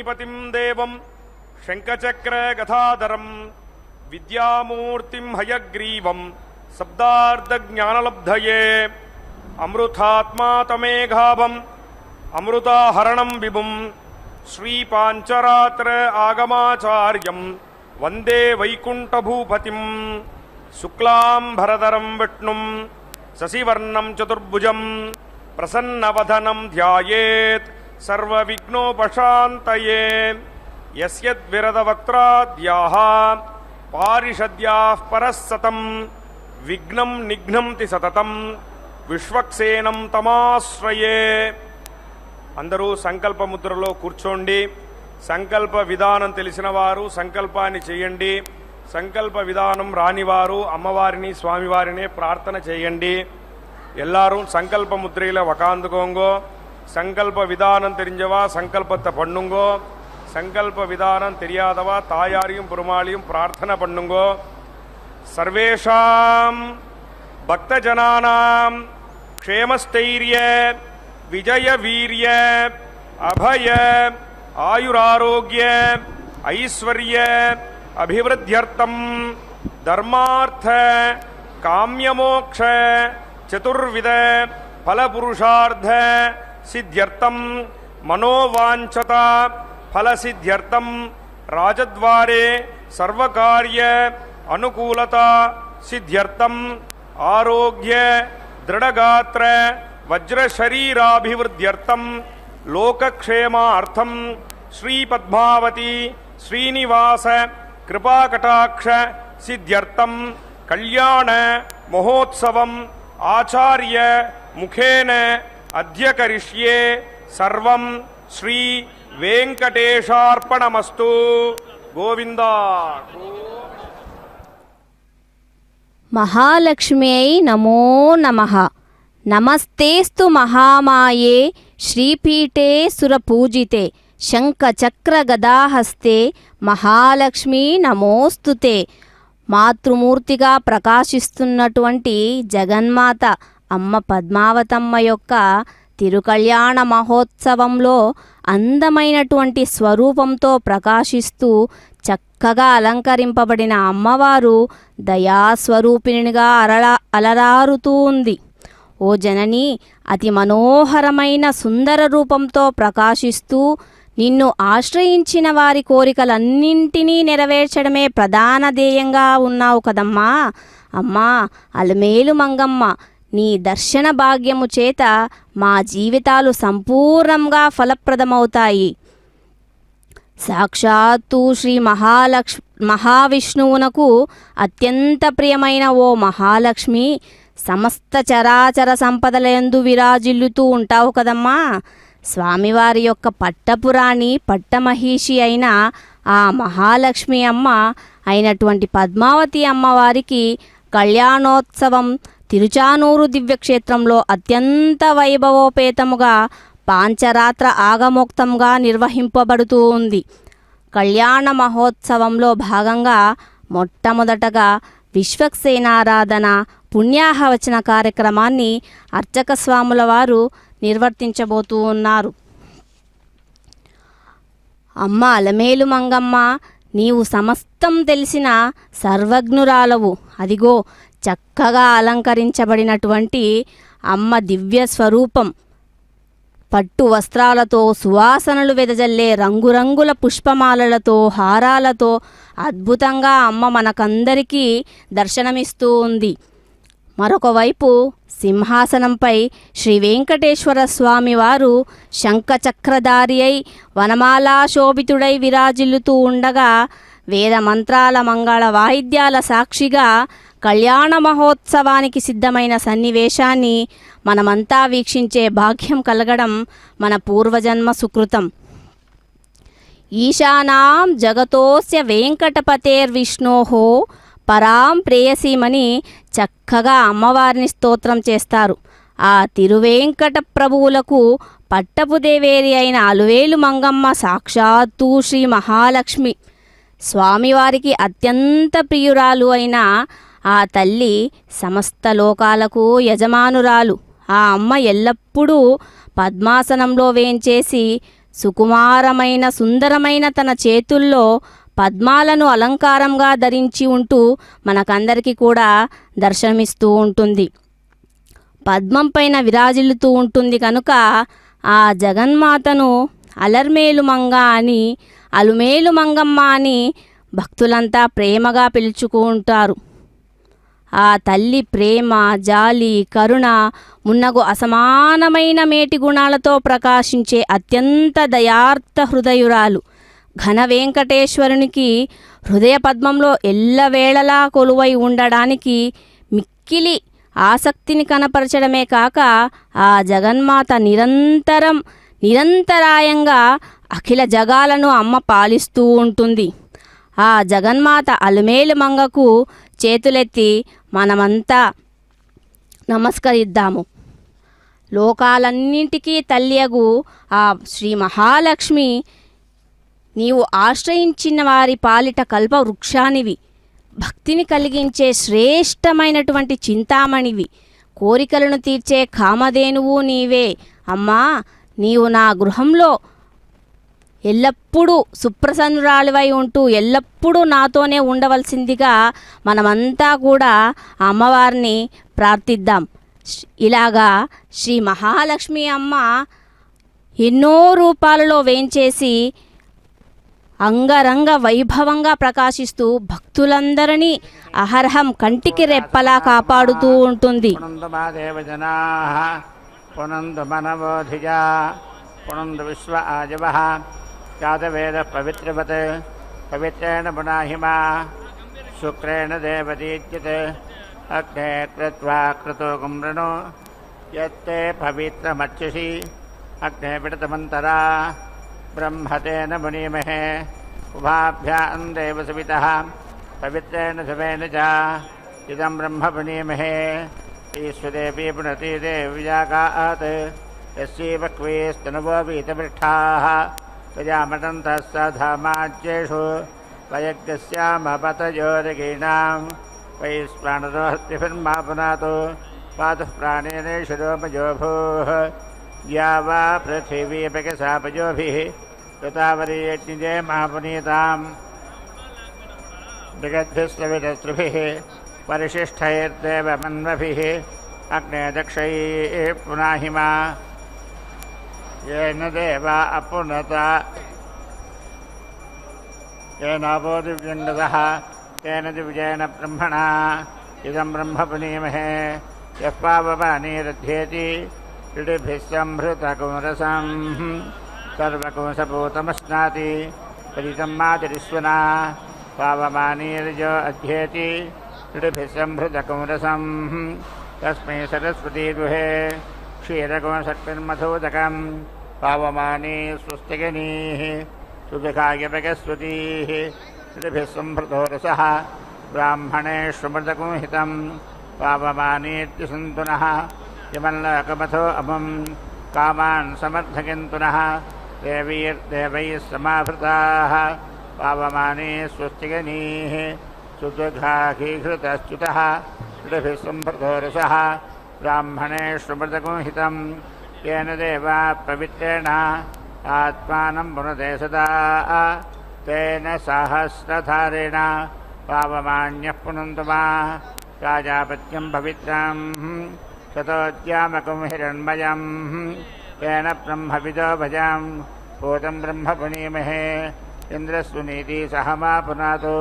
లక్ష్మీపతిం దేవం శంఖచక్రగదాధరం విద్యామూర్తిం హయగ్రీవం శబ్దార్థజ్ఞానలబ్ధయే అమృతాత్మా తమేఘాభం అమృతాహరణం విభుం శ్రీపాంచరాత్ర ఆగమాచార్యం వందే వైకుంఠభూపతిం శుక్లాంబరధరం విష్ణుం శశివర్ణం చతుర్భుజం ప్రసన్నవదనం ధ్యాయేత్ సర్వవిఘ్నోపశాంతయే యస్యద్విరదవక్త్రాద్యాః పారిషద్యాః పరస్సతం విఘ్నం నిఘ్నంతి సతతం విశ్వక్సేనం తమాశ్రయే. అందరూ సంకల్ప ముద్రలో కూర్చోండి. సంకల్ప విధానం తెలిసిన వారు సంకల్పాన్ని చేయండి. సంకల్ప విధానం రానివారు అమ్మవారిని స్వామివారిని ప్రార్థన చేయండి. எல்லாரும் சங்கல்ப முத்திரையில் உக்காந்துக்கோங்கோ. சங்கல்ப விதானம் தெரிஞ்சவா சங்கல்பத்தை பண்ணுங்கோ. சங்கல்ப விதானம் தெரியாதவா தாயாரையும் பெருமாளையும் பிரார்த்தனை பண்ணுங்கோ. சர்வேஷாம் பக்தஜனானாம் க்ஷேமஸ்தைரிய விஜய வீரிய அபய ஆயுராரோக்கிய ஐஸ்வர்ய அபிவிருத்தியர்த்தம் தர்மார்த்த காமியமோக்ஷ చతుర్విధ ఫలపురుషార్థ సిద్ధ్యర్థం మనోవాంఛత ఫలసిద్ధ్యర్థం రాజద్వారే సర్వకార్య అనుకూలత సిద్ధ్యర్థం ఆరోగ్య దృఢగాత్ర వజ్రశరీరాభివృద్ధ్యర్థం లోకక్షేమార్థం శ్రీపద్మావతి శ్రీనివాస కృపాకటాక్ష సిద్ధ్యర్థం కళ్యాణ మహోత్సవం ఆచార్య ముఖేన అద్య కరిష్యే. సర్వం శ్రీ వెంకటేశార్పణమస్తు. గోవిందా. మహాలక్ష్మ్యై నమో నమః. నమస్తేస్తు మహామాయే శ్రీపీఠే సురపూజితే శంఖచక్రగదాహస్తే మహాలక్ష్మీ నమోస్తుతే. మాతృమూర్తిగా ప్రకాశిస్తున్నటువంటి జగన్మాత అమ్మ పద్మావతమ్మ యొక్క తిరుకళ్యాణ మహోత్సవంలో అందమైనటువంటి స్వరూపంతో ప్రకాశిస్తూ చక్కగా అలంకరింపబడిన అమ్మవారు దయాస్వరూపిణిగా అలరారుతూ ఉంది. ఓ జనని, అతి మనోహరమైన సుందర రూపంతో ప్రకాశిస్తూ నిన్ను ఆశ్రయించిన వారి కోరికలన్నింటినీ నెరవేర్చడమే ప్రధాన ధ్యేయంగా ఉన్నావు కదమ్మా. అమ్మా అలమేలు మంగమ్మ, నీ దర్శన భాగ్యము చేత మా జీవితాలు సంపూర్ణంగా ఫలప్రదమవుతాయి. సాక్షాత్తు శ్రీ మహావిష్ణువునకు అత్యంత ప్రియమైన ఓ మహాలక్ష్మి, సమస్త చరాచర సంపదలందు విరాజిల్లుతూ ఉంటావు కదమ్మా. స్వామివారి యొక్క పట్టపురాణి పట్టమహిషి అయిన ఆ మహాలక్ష్మి అమ్మ అయినటువంటి పద్మావతి అమ్మవారికి కళ్యాణోత్సవం తిరుచానూరు దివ్యక్షేత్రంలో అత్యంత వైభవోపేతముగా పాంచరాత్ర ఆగమోక్తంగా నిర్వహింపబడుతూ ఉంది. కళ్యాణ మహోత్సవంలో భాగంగా మొట్టమొదటగా విశ్వక్సేనారాధన పుణ్యాహవచన కార్యక్రమాన్ని అర్చక స్వాముల వారు నిర్వర్తించబోతూ ఉన్నారు. అమ్మ అలమేలు మంగమ్మ, నీవు సమస్తం తెలిసిన సర్వజ్ఞురాలవు. అదిగో చక్కగా అలంకరించబడినటువంటి అమ్మ దివ్య స్వరూపం పట్టు వస్త్రాలతో, సువాసనలు వెదజల్లే రంగురంగుల పుష్పమాలలతో, హారాలతో అద్భుతంగా అమ్మ మనకందరికీ దర్శనమిస్తూ ఉంది. మరొక వైపు సింహాసనంపై శ్రీ వెంకటేశ్వర స్వామి వారు శంఖచక్రధారి అయి వనమాలా శోభితుడై విరాజిల్లుతూ ఉండగా, వేద మంత్రాల మంగళ వాయిద్యాల సాక్షిగా కళ్యాణ మహోత్సవానికి సిద్ధమైన సన్నివేశాన్ని మనమంతా వీక్షించే భాగ్యం కలగడం మన పూర్వజన్మ సుకృతం. ఈశానాం జగతోస్య వెంకటపతేర్విష్ణోః పరాం ప్రేయసీమని చక్కగా అమ్మవారిని స్తోత్రం చేస్తారు. ఆ తిరువేంకట ప్రభువులకు పట్టపు దేవేరి అయిన అలువేలు మంగమ్మ సాక్షాత్తు శ్రీ మహాలక్ష్మి. స్వామివారికి అత్యంత ప్రియురాలు అయిన ఆ తల్లి సమస్త లోకాలకు యజమానురాలు. ఆ అమ్మ ఎల్లప్పుడూ పద్మాసనంలో వేంచేసి సుకుమారమైన సుందరమైన తన చేతుల్లో పద్మాలను అలంకారంగా ధరించి ఉంటూ మనకందరికీ కూడా దర్శనమిస్తూ ఉంటుంది. పద్మం పైన విరాజిల్లుతూ ఉంటుంది కనుక ఆ జగన్మాతను అలర్మేలు మంగ అని, అలుమేలు మంగమ్మ అని భక్తులంతా ప్రేమగా పిలుచుకుంటారు. ఆ తల్లి ప్రేమ, జాలి, కరుణ మున్నగు అసమానమైన మేటి గుణాలతో ప్రకాశించే అత్యంత దయార్థ హృదయురాలు. ఘన వెంకటేశ్వరునికి హృదయ పద్మంలో ఎల్లవేళలా కొలువై ఉండడానికి మిక్కిలి ఆసక్తిని కనపరచడమే కాక ఆ జగన్మాత నిరంతరాయంగా అఖిల జగాలను అమ్మ పాలిస్తూ ఉంటుంది. ఆ జగన్మాత అలుమేలు మంగకు చేతులెత్తి మనమంతా నమస్కరిద్దాము. లోకాలన్నింటికీ తల్లియగు ఆ శ్రీ మహాలక్ష్మి నీవు ఆశ్రయించిన వారి పాలిట కల్ప వృక్షానివి, భక్తిని కలిగించే శ్రేష్టమైనటువంటి చింతామణివి, కోరికలను తీర్చే కామధేనువు నీవే. అమ్మా, నీవు నా గృహంలో ఎల్లప్పుడూ సుప్రసన్నురాలివై ఉంటూ ఎల్లప్పుడూ నాతోనే ఉండవలసిందిగా మనమంతా కూడా అమ్మవారిని ప్రార్థిద్దాం. ఇలాగా శ్రీ మహాలక్ష్మి అమ్మ ఎన్నో రూపాలలో వేంచేసి అంగరంగ వైభవంగా ప్రకాశిస్తూ భక్తులందరినీ అహర్హం కంటికి రెప్పలా కాపాడుతూ ఉంటుంది. పునందు విశ్వ ఆజవ జాతవేద పవిత్రవత్ పవిత్రేణ పునాహిమా శుక్రేణ దేవదీజ్యత్ అగ్నే కృత్వా క్రతో గుమ్రణో యత్తే పవిత్రమర్చిషి అగ్నే పిడతమంతరా బ్రహ్మతేన మునీమహే ఉభాభ్యాం దేవ సవితః పవిత్రేణ శవేన చ ఇదం బ్రహ్మ పునీమహే ఈశ్వదేవీ పునతి దేవ్యాగాత్ యస్యైవక్వేస్తనువో వీతపృష్ఠాః ప్రజామటంతః సధామాజ్యేషు వయజ్ఞస్యామపతయోరగీణాం వైశ్వానరోహస్తిభిర్మా పునాతు పాతుః ప్రాణేనేషురోమజో భూః या वा पृथिवीपकसापयोभिः कृतावरीयज्ञे महापुनीतां जगद्भिस्त्रविदस्त्रिभिः परिशिष्टैर्देवमन्वभिः अग्ने दक्षैः पुनाहिमा येन देवा अपुनता येनापो दिव्यङ्गतः तेन दिव्येन ब्रह्मणा इदं ब्रह्म पुनीमहे यः पावपानीरध्येति ऋडिभिः सम्भृतकुमरसं सर्वकुंसपूतमश्नाति परितं मातिरिश्वना पावमानीर्जो अध्येति ऋडिभिः सम्भृतकुमरसं तस्मै सरस्वती दुहे क्षीरकुंसत्पिन्मधोदकं पावमानी स्वस्तिगनीः सुदुःखायपकस्वतीः ऋडिभिः सम्भृतो रसः ब्राह्मणेष्वमृतकुंहितं पावमानीत्यसन्तुनः यमल्लकमथो अमुं कामान् समर्थयन्तुनः देवैः समाभृताः पावमाने स्वस्तिगनीः सुदुःखाघीघृतश्च्युतः ऋडिभिः सम्भृतो रसः ब्राह्मणेष्वमृतकुंहितं येन देवा पवित्रेण आत्मानं पुनते सदा तेन सहस्रधारेण पावमान्यः पुनन्तु मा प्राजापत्यं पवित्रम् ततोद्यामकं हिरण्मयं येन ब्रह्मविदो भजां भूतं ब्रह्म पुनीमहे इन्द्रस्वनीति सहमा पुनातु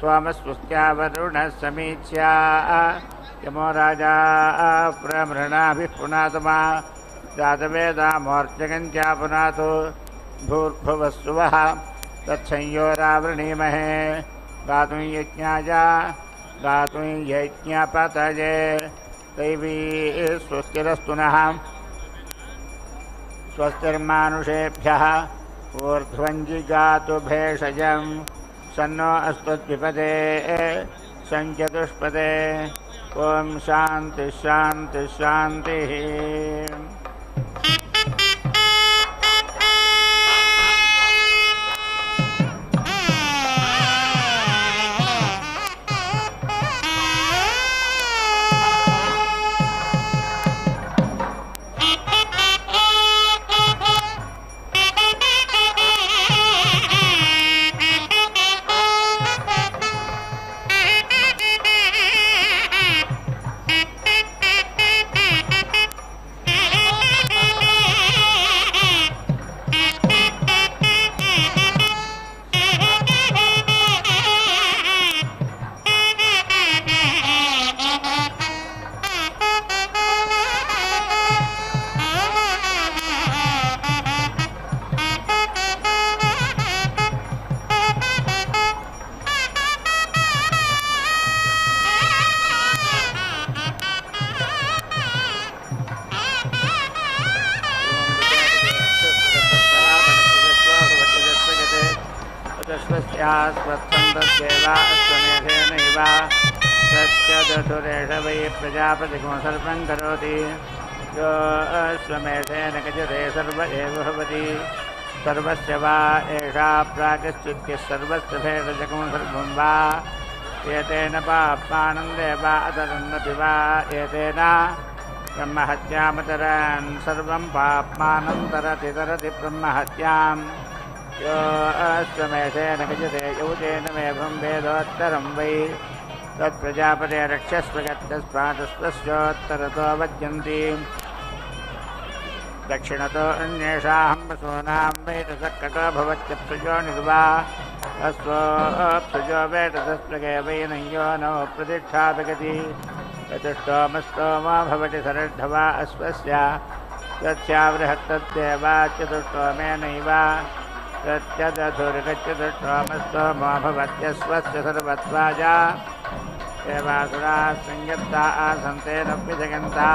सोमस्वस्त्यावरुणः समीच्या यमो राजा प्रमृणाभिः पुनातु मा जातवेदामोर्जगञ्चा पुनातु भूर्भुवस्सुवः तत्संयोरावृणीमहे गातुं यज्ञाय गातुं यज्ञपतये दैवी स्वस्तिरस्तु नः स्वस्तिर्मानुषेभ्यः ऊर्ध्वञ्जिगातु भेषजं सन्नो अस्त्वद्विपदे सञ्चतुष्पदे ॐ शान्तिः शान्तिः शान्तिः। स्वच्छन्दस्यैवाश्वमेधेनैव सत्यदधुरेष वै प्रजापतिगो सर्वं करोति यो अश्वमेधेन गजते सर्व एव भवति सर्वस्य वा एषा प्रागश्चित्यः सर्वस्य भेदजगो सर्वं वा एतेन पाप्मानं देवा अतरन्नपि वा एतेन ब्रह्महत्यामतरान् सर्वं पाप्मानं तरति ब्रह्महत्याम् यो अश्वमेधेन गजते यौतेन मेघं वेदोत्तरं वै तत्प्रजापते रक्षस्व गत्यस्वातस्वस्योत्तरतो वज्यन्ति दक्षिणतो अन्येषां वसूनां वेतसक्कटो भवत्यप्सुजो निर्वा अश्वोऽप्सुजो वेतसस्पृगे वैनयो नो प्रतिष्ठापगति चतुष्टोमस्तोमो भवति सरड्ढवा अश्वस्य तस्यावृहत्तद्देवा चतुष्टोमेनैव प्रत्यदधुर्गच्चतुष्टोमस्तोमो भवत्यश्वस्य सर्वत्वाजा देवासुराः संयत्ता आसन्तेनप्यजगन्ता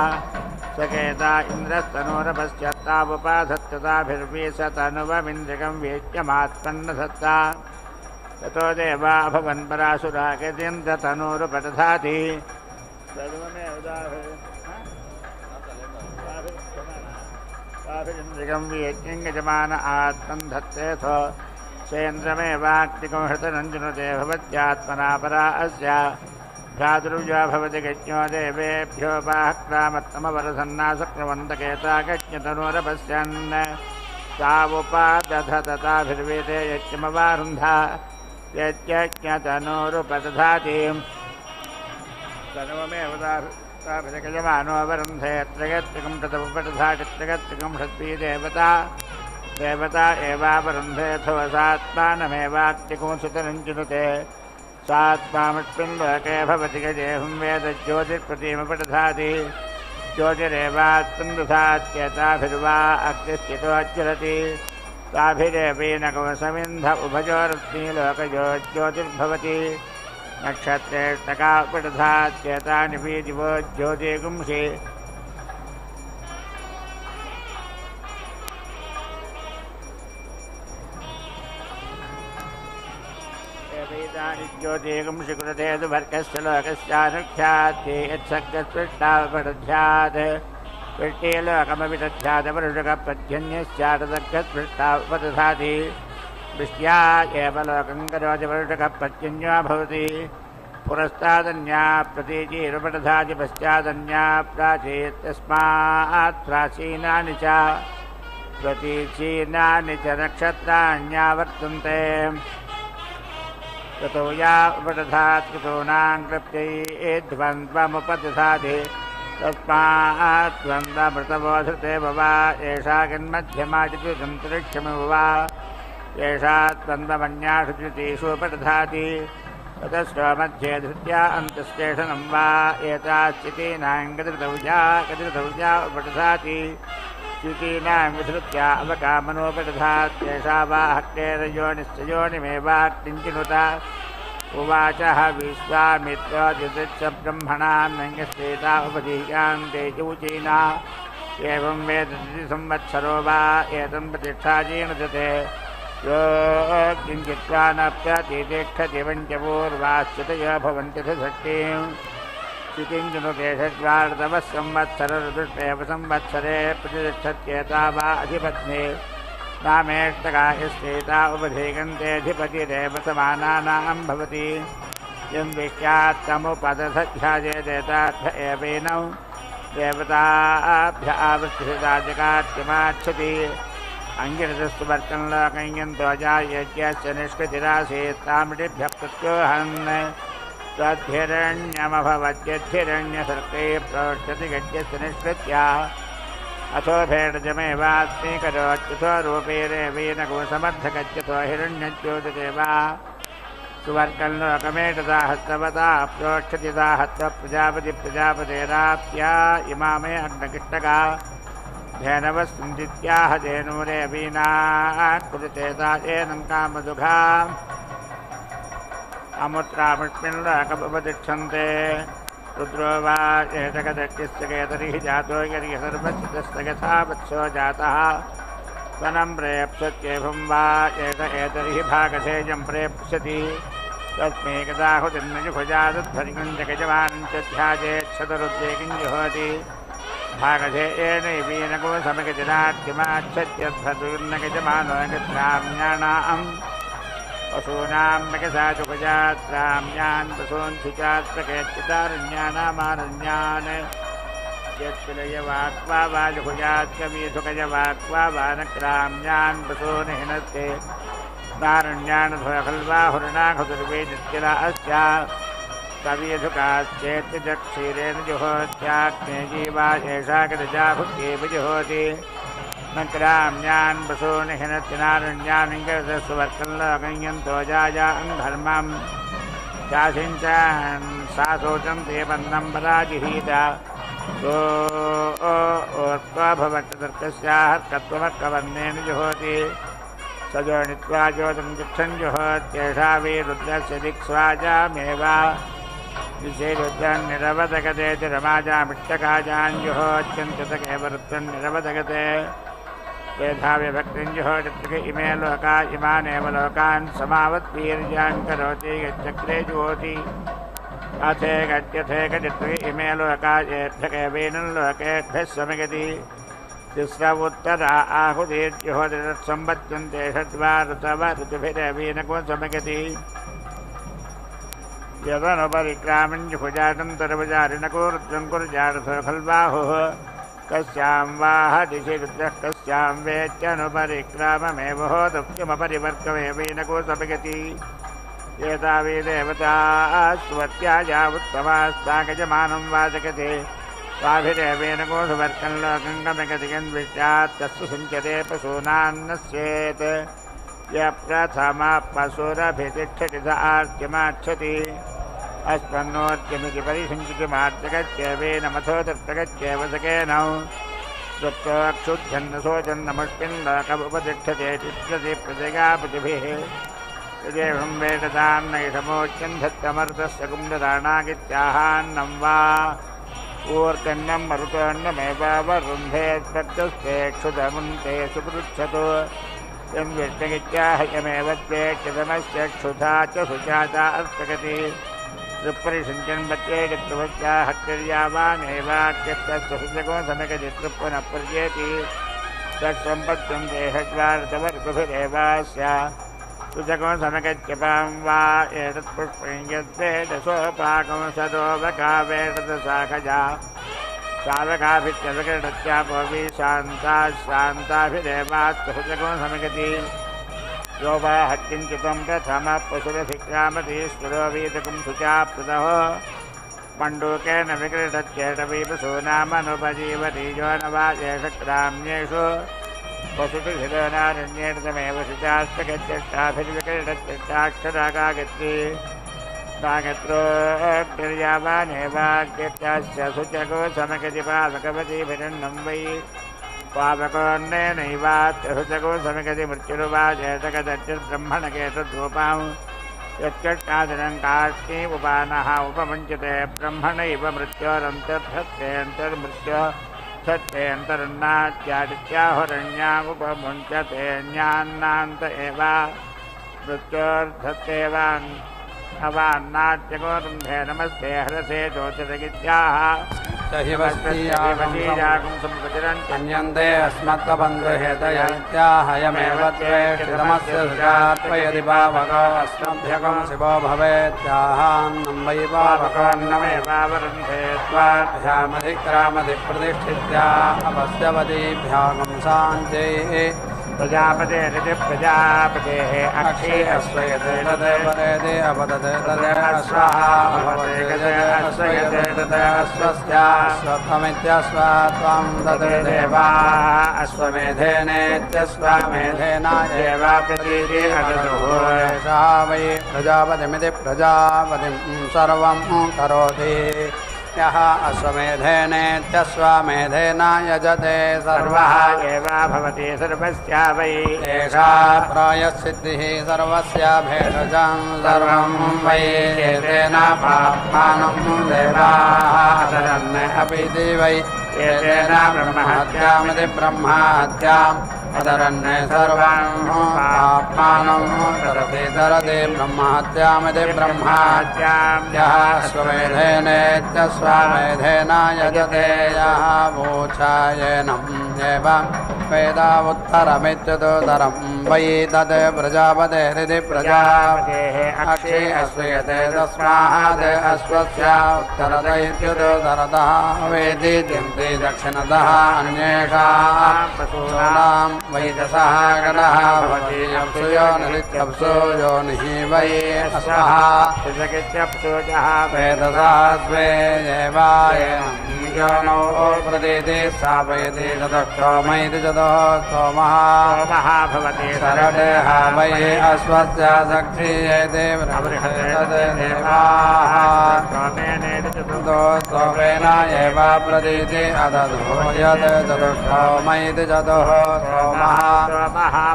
सकेता इन्द्रस्तनूरपश्चात्तावुपाधत्तताभिर्वीसतनुवमिन्द्रिकं वेद्यमात्मन्नसत्ता ततो देवा भवन् परासुरा गतीन्द्रतनूरुपदधाति इन्द्रिकं वेद्यं यजमान आत्मन् धत्तेऽथ सेन्द्रमेवाक्तिकं हृतरञ्जनुते भवत्यात्मना परा अस्य भ्रातृजा भवति गज्ञो देवेभ्योपाक्रामत्तमवरसन्नासक्रमन्तकेता गज्ञतनूरपश्यन् तावुपादधतताभिर्वेदे यज्ञमवारुन्धा यज्ञतनूरुपदधाति तनुमेव ताभिर्यजमानोऽवरुन्धे त्रयत्रिकं तदुपदधाति त्रयत्रिकं षट्पी देवता एवावरुन्धेऽथो सात्मानमेवाक्तिकोंसितरञ्जुनुते सात्मामस्मिन् लोके भवति गजेहं वेद ज्योतिर्प्रतिमपदधाति ज्योतिरेवास्मिन् दधात्येताभिर्वा अग्निश्चितोच्चरति ताभिरेवेनकवसमिन्ध उभयोरग्निलोकयो ज्योतिर्भवति नक्षत्रेष्टकापदधात्येतानि दिवो ज्योतिगुंसि ज्योतिगुंसि कृते दुभर्गस्य लोकस्यानुख्याते यत्सर्गस्पृष्टावपदध्यात् पृष्टेलोकमपि तथ्यादपरुषकप्रत्यन्यस्यादर्गस्पृष्टावपदधाति वृष्ट्या एव लोकं करोति वरुषकप्रत्यन्यो भवति पुरस्तादन्या प्रतीचीरुपदधाति पश्चादन्या प्राचीतस्मात् प्राचीनानि च प्रतीचीनानि च नक्षत्राण्यावर्तन्ते ततो या उपदधात् कृतूनां कृत्यै द्वन्द्वमुपदधाति तस्मात् द्वन्द्वमृतबोधते वा एषा कन्मध्यमादित्यन्तरिक्षमिव वा एषा द्वन्द्वमन्याषु द्वितीषु उपदधाति ततश्च मध्ये धृत्या अन्तस्तेषणं वा एताश्चितीनां गतिर्धौजा उपदधाति च्युतीनां विधृत्या अवकामनोपदधात् एषा वा हक्तेरयोनिश्चयोनिमेवाक्तिञ्चिनुत उवाचः विश्वामित्रोदिदृच्च ब्रह्मणां नङ्गस्तेता उपधीयान्ते यूचीना एवं वेदति संवत्सरो वा एतं प्रतिष्ठाजीनुदते यो किञ्चित्वा न प्रतिष्ठति पञ्चपूर्वाश्चितयो भवन्ति षष्ठीं चितिञ्जनुते षड्वार्धवः संवत्सरदुष्टेव संवत्सरे प्रतिष्ठत्येता वा अधिपत्नी नामेष्टकायस्तेता उपधीगन्तेऽधिपतिरेव समानानां भवति यन्विष्यात्तमुपदध्यायेदेताभ्य एवेनौ देवताभ्य आवृत्तिराजकार्यमाच्छति अङ्गिरतस्तु वर्तनलोकयन्तो जायज्ञस्य निष्कृतिरासीत् तामिटिभ्यः प्रत्योहन् तद्धिरण्यमभवद्यद्धिरण्यसर्गे प्रोष्ठति गद्यस्य निष्कृत्या अथो भेडजमेवास्मीकरोच्युथो रूपेरेवीनकुसमर्थगच्छथो हिरण्यज्योतिते वा सुवर्कल्लोकमेटदा हस्तवता प्रोक्षति दा हत्व प्रजापतिराप्त्या इमा मे अग्नकिष्टका धेनवस्सुन्दित्याह धेनूरे वीनात् कुरुते ता एनं कामदुघा अमुत्रामुष्मिन्लोकमुपतिष्ठन्ते रुद्रो वा एतकदक्षिस्तकेतरिः जातो यर्हि सर्वस्य यथा वत्सो जातः स्वनं प्रेप्स्येवं वा एतर्हि भागधेयं प्रेप्स्यति तस्मै कदाहुतिर्नजुभुजादध्वनिकुञ्जगजमानं च ध्यायेच्छतरुद्वेगिञ्जुहोति भागधेयेनैवेनगो समगजनाट्यमाच्छत्यध्वनिर्नगजमानोऽग्राम्याणाम् पशूनां मगसाजुगजात्राम्यान् पशून् शुचात्मकेच्युतारण्यानामारण्यान् यत्कुलयवाक्वा वाजुगजात्कवीसुकजवाक्वा वानक्राम्यान् पशून् हिनस्ते नारण्यान् धुरखल्वाहुरणाखुदुर्वेदित्यला अस्या कवीधुकाश्चेत्यजक्षीरेण जुहोत्याग्ने जीवा एषा गदजाहुत्येव जुहोति नक्राम्यान् पशून् हिनस्ति नारण्यान् सुवर्कल्लोकयन्तो जायान् धर्मं चासिञ्चान् सा शोचं ते बन्धं पराजिहीता ओर्त्वा भवत्तर्कस्याः कत्वमर्कवर्णेन जुहोति सजोनित्वा ज्योतिं तिष्ठन् जुहोत्येषा वै रुद्रस्य दिक्स्वाजामेव विशेरुद्रन्निरवदगते च रमाजामिष्टकाजान् जुहोत्यन्ततके वरुत्रन् निरवदगते वेधा विभक्तिं जुहोत्यत्रिक इमे लोका इमानेव लोकान् समावद्वीर्यान् करोति यच्चक्रे जुहोति अथे गत्यथे गजत्रिक इमे लोका एद्धकेवेन लोकेभ्यः समगति तिस्रवुत्तरा आहुतिर्जुहोतिरत्सम्पद्यन्ते षड्वा ऋतव ऋतुभिरवीनको समगति यदनुपरिक्रामं जुहुजातं तरवजारिणको रुद्रं कुर्जारथो खल्बाहुः कस्यां वाह दिशि रुद्रः कस्यां वेत्यनुपरिक्राममेव होतुक्यमपरिवर्तमेवीनको समगति एतावे देवता स्वत्याजावुत्तमास्तागजमानं वाचकते स्वाभिरेवेन गोधुवर्कल्लोकं गमगतिगन्विष्यात् तस्य सुञ्चते पशूनान्नस्येत् य प्रथमा पशुरभितिष्ठति स आर्त्यमाच्छति अस्मन्नोर्त्यमिति परिसञ्चितिमार्जगत्येवेन मथोदर्तगत्येव सकेनौ सुप्तोऽक्षुच्छन्नसोचन्नमुष्पिन्लोकमुपतिष्ठते तिष्ठति प्रजगापतिभिः यदेवं वेदतां नैषमोच्यन्धत्तमर्तस्य कुण्डराणागित्याहान्नं वा ऊर्कन्नं मरुतोन्नमेवावरुन्धेत्पक्षस्तेक्षुधमुन्ते सुपृच्छतु यन्विष्णगित्याहयमेव त्वेक्षतमस्य क्षुधा च सुजाता अर्थगति तृप्परिषञ्चन्वत्ये गत्वत्याः क्रियावानेवाक्यस्तस्य सुजगो समगति तृप्पनः पर्येति तत्सम्पत्तं देहद्वारतवर्तुभिरेवास्य सुजगो समगत्यपां वा एतत्पुष्पं यद्वेदसोपाकं सदोवकावेतदशाखजा सावकाभित्यवकृत्यापोऽपि शान्ताभिरेवास्तु सुजगो समगति यो वा हत्किञ्चितं प्रथमः पशुरधिक्रामतीश्वरो वीतकं शुचाप्ततः मण्डूकेन विक्रीडत्येतवै पशूनामनुपजीवति यो न वा एषक्राम्येषु वसुतिशिरोनारण्येतमेव शुचास्तगत्यष्टाभिर्विक्रीडत्यष्टाक्षरागागत्री नागत्रोक्तिर्यावानेवाग्यस्य शुचको समगति पावकवतीभिरन्नं वै पावकोन्नेनैवात्यशुचको समगति मृत्युरुवाचेतगदर्चिर्ब्रह्मणकेतद्रूपां यत्कष्टादिनं कार्ष्णी उपानः उपमुञ्चते ब्रह्मणैव मृत्योरन्तर्धत्तेऽन्तर्मृत्यो सत्यन्तरन्नात्यादित्याहुरण्यामुपमुञ्चतेऽन्यान्नान्त एव मृत्योर्धत्तेवान् अवान्नाट्यगोरुन्धे नमस्ते हरसे ज्योतिरगित्याः अन्यन्ते अस्मत्कबन्धुहेतयत्याहयमेव त्वेक्षितमस्य सुजात्वयदि पावको अस्मभ्यगं शिवो भवेत्याहान्नं वै पावकोन्नमेवावरुन्धे त्वाभ्यामधिक्रामधिप्रतिष्ठित्या अपस्यवतीभ्यागं शान्त्यैः प्रजापतेरिति प्रजापतेः अक्षे अश्वयते तदेवदेति अपदते तदेश्वः भवते गजे अश्वयते तदे अश्वस्याश्वत्थमित्यश्वा त्वं तदे देवाः अश्वमेधेनेत्यश्वमेधेन एवा प्रतीति अदनुः एषः वै प्रजापतिमिति प्रजापतिं सर्वं करोति यः अश्वमेधेनेत्यश्वमेधेन यजते सर्वः एव भवति सर्वस्य वै एषा प्रायश्चिद्धिः सर्वस्य भेषजं सर्वं वै एतेन पाप्मानं देवाः असरन् अपि वै एतेन ब्रह्महत्यामिति ब्रह्महत्यां अदरन्ये सर्वं पाप्मानं तरति तरति ब्रह्महत्यामिति ब्रह्महत्यां स्वमेधेनेत्यस्वमेधेन यजते यः वोचायेनं एव वेदा उत्तरमित्युदुतरं वै तद् प्रजापतेरिति प्रजापतेः अक्षि अश्रूयते तस्मात् अश्वस्य उत्तरत इत्युदुतरतः वेदि द्यन्ति दक्षिणतः अन्येषां पशूनां वैदसः गणः भवति अप्सु योनिरित्यप्सु योनिः वै अस्वः सुजगित्यप्सुजः वेदसा स्वे एवायेनं योनो प्रतीति स्थापयति ततक्षोमैति चतुः सोमः भवति शरडः वै अश्वस्य सक्षीयते देवाः सोमेन एव प्रतीति अदधो यत् चतुष्टोमैति चतुः सोमः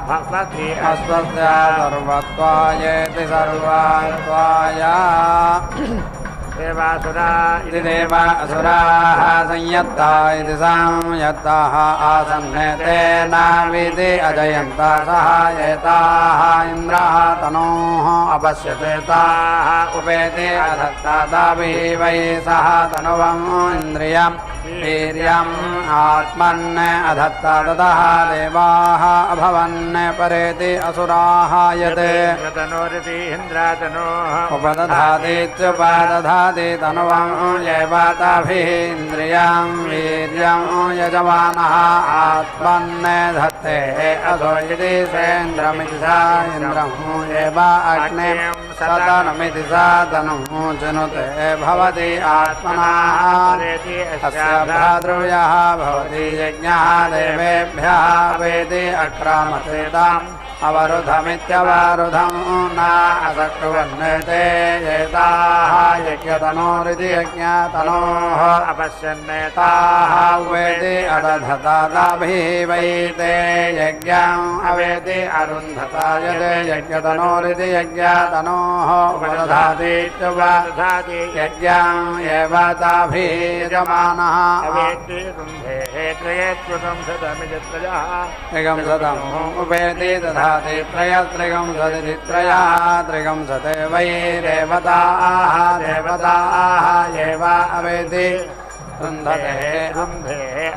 भवति अश्वस्य सर्वत्वायेति सर्वत्वाय देवासुरा इति देवा असुराः संयत्ता इति संयत्ताः आसन् तेनाविधि अजयन्ता सहायताः इन्द्रः तनोः अपश्यते ताः उपेति अधत्ताभिः वै सह तनुवम् इन्द्रियम् वीर्यम् आत्मन् अधत्ता ततः देवाः अभवन् परेति असुराः यत् उपदधातीत्युपदधाति तनुवम् एवताभिः इन्द्रियम् वीर्यम् यजमानः आत्मन् धत्ते असो इति सेन्द्रमिति सा इन्द्रम् एव अग्ने सदनमिति सा तनुः चिनुते भवति आत्मनः अस्य भ्रातृव्यः भवति यज्ञः देवेभ्यः वेदि अक्रामते ताम् अवरुधमित्यवरुधम् न असक्रुवन्नेते एताः यज्ञतनोरिति यज्ञतनोः अपश्यन्नेताः वेदि अदधताभिः वै ते यज्ञम् अवेदि अरुन्धता यद् यज्ञतनोरिति यज्ञतनोः उपदधातीत्युपदधाति यज्ञम् एव ताभिः यजमानः अवेति रुन्धेः त्रयेत्युतं शतमिजत्रयः शतम् उपेति दधाति त्रयस्त्रिगं सदिति त्रयः त्रिगं सते वै देवताः एव अवेति रुन्धते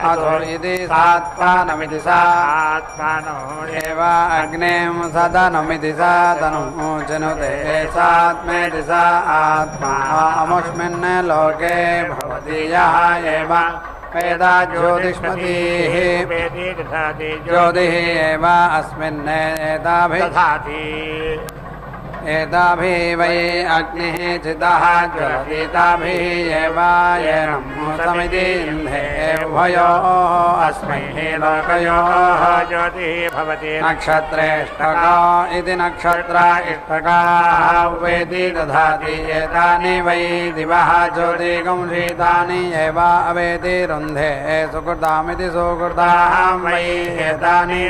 अधो इति सात्पानमिति सात्पानो एव अग्नें सदनमिति सदनुः चिनुते सात्मेति स आत्मा अमुष्मिन् लोके भवति यः एव वेदा ज्योतिष्मतीः ज्योतिः एव अस्मिन् एताभिः वै अग्निः चितः ज्वलति ताभिः एव येनं समिति इन्धे उभयोः अस्मै लोकयोः ज्योतिः भवति नक्षत्रेष्टका इति नक्षत्र इष्टकाः उपेति दधाति एतानि वै दिवः ज्योतिगुंशीतानि एव अवेति रुन्धे सुकृतामिति सुकृताः वै एतानि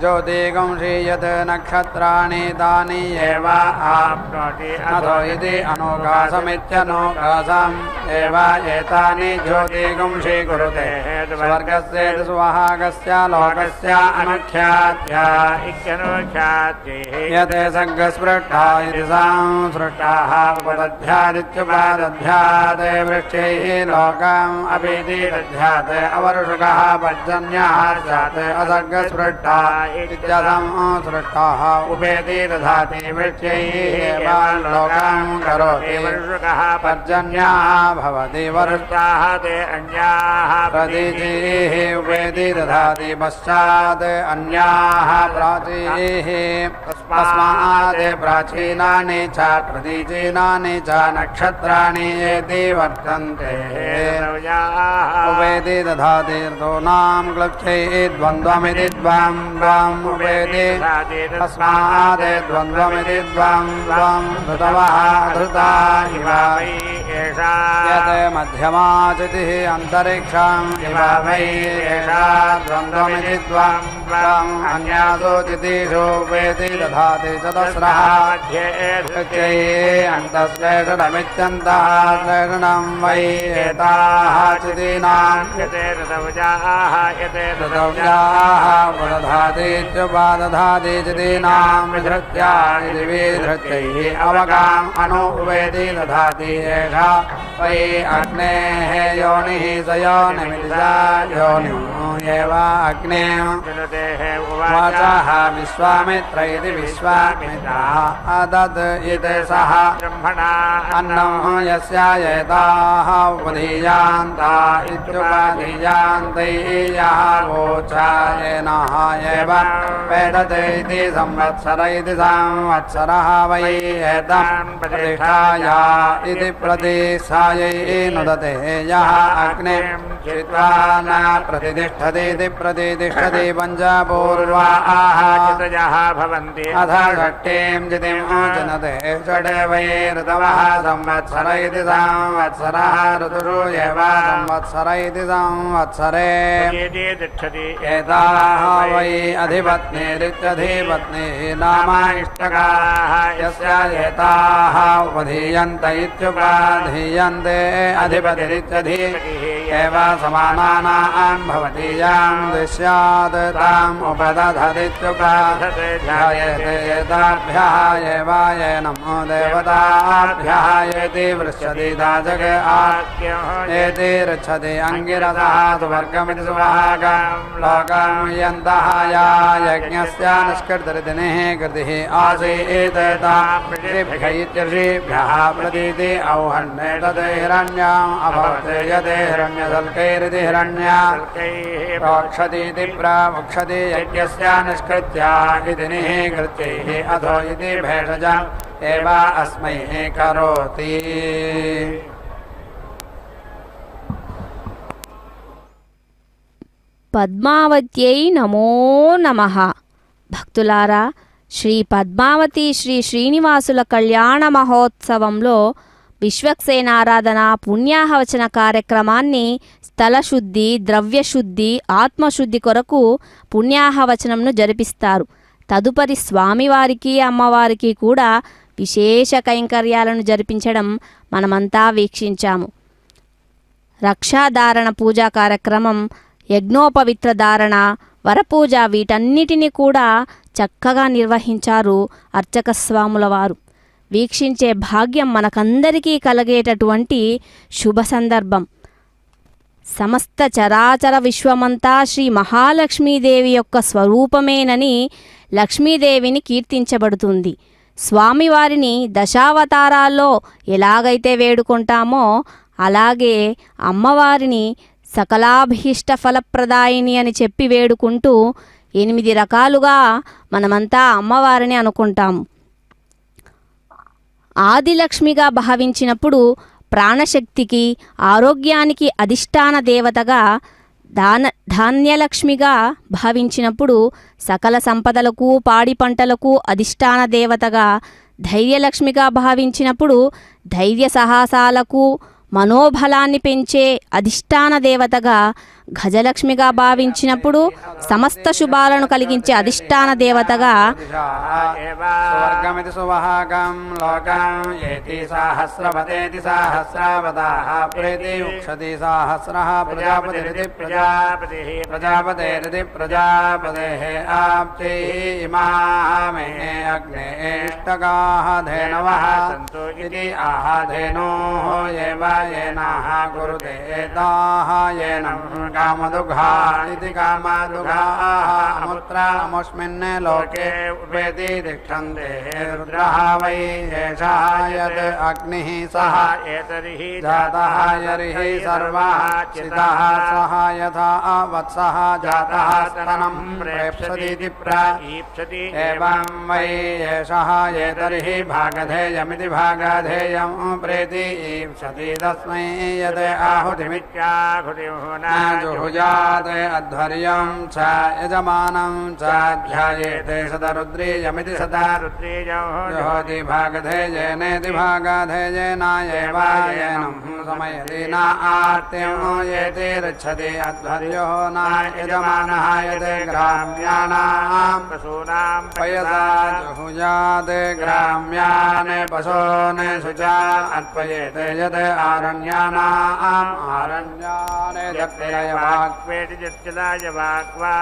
ज्योतिगुंषी यत् नक्षत्राणि तानि एव आप्नोति अधो इति अनोकाशमित्यनोकाशम् एव एतानि ज्योतिगुंषी कुरुते स्वर्गस्य सुवहागस्य लोकस्य अनुख्यात्या इत्यनुख्यात्यैः यते सर्गस्पृष्टा इति संसृष्टाः उपदध्यादित्युपदध्यात् वृक्षैः लोकम् अपीति दध्यात् अवर्षुकः पर्जन्यः स्यात् असर्गस्पृष्टा इत्यसं सृष्टाः उपेति दधाति वृक्षैः लोकं करोति वर्षुकः पर्जन्यः भवति वर्षाः ते अन्याः प्रतीचीः उपेति दधाति पश्चात् अन्याः प्राचीः तस्मात् प्राचीनानि च प्रतीचीनानि च नक्षत्राणि एति वर्तन्ते उपेति दधाति ऋतूनां क्लुप्तैः द्वन्द्वमिति उपेति तस्मात् द्वन्द्वमिति द्वन्द्वं धृतवः धृता इव एषा यत् मध्यमाचितिः अन्तरिक्षम् इव वै एषा द्वन्द्वमिति द्वम् अन्यासु चितिषु वेति दधाति चतस्रः अन्तश्लेषणमित्यन्तः श्लेषणं वै एताः चितीनाम् यते ऋतवजाः यते ऋतव्याः पुरधातीत्युपादधाति चितीनां विधृत्या इति विधृत्यैः अवगाम् अनुवेति दधाति एषा वै अग्नेः योनिः स योनिमिति सा योनिः एव अग्नेः वाचः विश्वामित्र इति विश्वामित्रः अदत् इति सः ब्रह्मणा अन्नं यस्यायताः उपधीयान्ता इत्युपधीयान्तैयः वोचायेनः एव वेदते इति संवत्सर इति संवत्सरः वै एतं प्रतिष्ठाया इति प्रतिष्ठायै नुदते यः अग्निं चित्वा न प्रतिष्ठति इति प्रतिष्ठति पञ्चपूर्वाः चितजः भवन्ति अथ षष्ठीं चितिं जनते षड् वै ऋतवः संवत्सर इति संवत्सरः ऋतुषु एव संवत्सर इति संवत्सरे ये तिष्ठति एताः वै अधिपत्नीरित्यधिपत्नीः नाम इष्टकाः यस्य एताः उपधीयन्त इत्युपधीयन्ते अधिपतिरित्यधिपतिः एव समानानां भवति यां दृश्यात् ताम् उपदधदित्युपध्यायते एताभ्यः एव ये नमो देवताभ्यः एति पृच्छति दाजग एति ऋच्छति अङ्गिरसः सुवर्गमिति सुभागं लोकं यन्तः या यज्ञस्य निष्कृतिर्दिनेः कृतिः आसीत् ताम् इत्यर्षिभ्यः प्रतीति औहन्ये तद् हिरण्यम् अभवत् यदे हिरण्यशल्कैरिति हिरण्या प्रोक्षतीति प्रमुक्षति यज्ञस्य निष्कृत्या इति निःकृत्यैः अथो इति भेषजम् एव अस्मै करोति పద్మావత్యై నమో నమః. భక్తులారా, శ్రీ పద్మావతి శ్రీ శ్రీనివాసుల కళ్యాణ మహోత్సవంలో విశ్వక్సేనారాధన పుణ్యాహవచన కార్యక్రమాన్ని స్థలశుద్ధి, ద్రవ్యశుద్ధి, ఆత్మశుద్ధి కొరకు పుణ్యాహవచనంను జరిపిస్తారు. తదుపరి స్వామివారికి అమ్మవారికి కూడా విశేష కైంకర్యాలను జరిపించడం మనమంతా వీక్షించాము. రక్షాధారణ పూజా కార్యక్రమం, యజ్ఞోపవిత్ర ధారణ, వరపూజ వీటన్నిటినీ కూడా చక్కగా నిర్వహించారు అర్చక స్వాముల వారు. వీక్షించే భాగ్యం మనకందరికీ కలిగేటటువంటి శుభ సందర్భం. సమస్త చరాచర విశ్వమంతా శ్రీ మహాలక్ష్మీదేవి యొక్క స్వరూపమేనని లక్ష్మీదేవిని కీర్తించబడుతుంది. స్వామివారిని దశావతారాల్లో ఎలాగైతే వేడుకుంటామో అలాగే అమ్మవారిని సకలాభీష్ట ఫలప్రదాయిని అని చెప్పి వేడుకుంటూ 8 రకాలుగా మనమంతా అమ్మవారిని అనుకుంటాము. ఆదిలక్ష్మిగా భావించినప్పుడు ప్రాణశక్తికి, ఆరోగ్యానికి అధిష్టాన దేవతగా, ధాన్యలక్ష్మిగా భావించినప్పుడు సకల సంపదలకు, పాడి పంటలకు అధిష్టాన దేవతగా, ధైర్యలక్ష్మిగా భావించినప్పుడు ధైర్య సాహసాలకు, మనోబలాన్ని పెంచే అధిష్టాన దేవతగా, గజలక్ష్మిగా భావించినప్పుడు సమస్త శుభాలను కలిగించే అధిష్టాన దేవతగా, స్వర్గమితి సువహాగం లోకం ఏతి సహస్రవదేతి సహస్రావదాః ప్రీతి ఉక్షతి సహస్రః ప్రజాపతిరితి ప్రజాపతిరితి ప్రజాపతేః ఆప్తైః ఇమామే అగ్నేష్టకాః ధేనవః సంతు ఇతి ఆహ ధేనోః ఏవ येनाः कुरुते ताः येनं कामदुघा इति कामदुघाः अमुत्रामुष्मिन् लोके उपेति तिष्ठन्ते रुद्रः वै एषः यद् अग्निः सः एतरिः जातः यरिः सर्वः चितः सः यथा वत्सः जातः स्तनं प्रेप्सतीति प्रईप्सति एवं वै एषः एतरिः भागधेयमिति भागधेयं प्रेति ईप्सति तस्मै यद् आहुतिमित्याहुतिमुना जुहुयात् अध्वर्यं च यजमानं च ध्यायेते सदरुद्रीयमिति सदा जुहोति भागधेयेनेति भागाधेयेनायेवायेनं समयति न आर्तिं येति ऋच्छति अध्वर्यो न यजमानः यते ग्राम्याणां पशूनां पयसा जुहुयात् ग्राम्यान् पशून् शुचा अर्पयेते यत् आरण्यानाम् आरण्यान् जक्तिरयवाक्वेति जत्तिलाय वाक्वा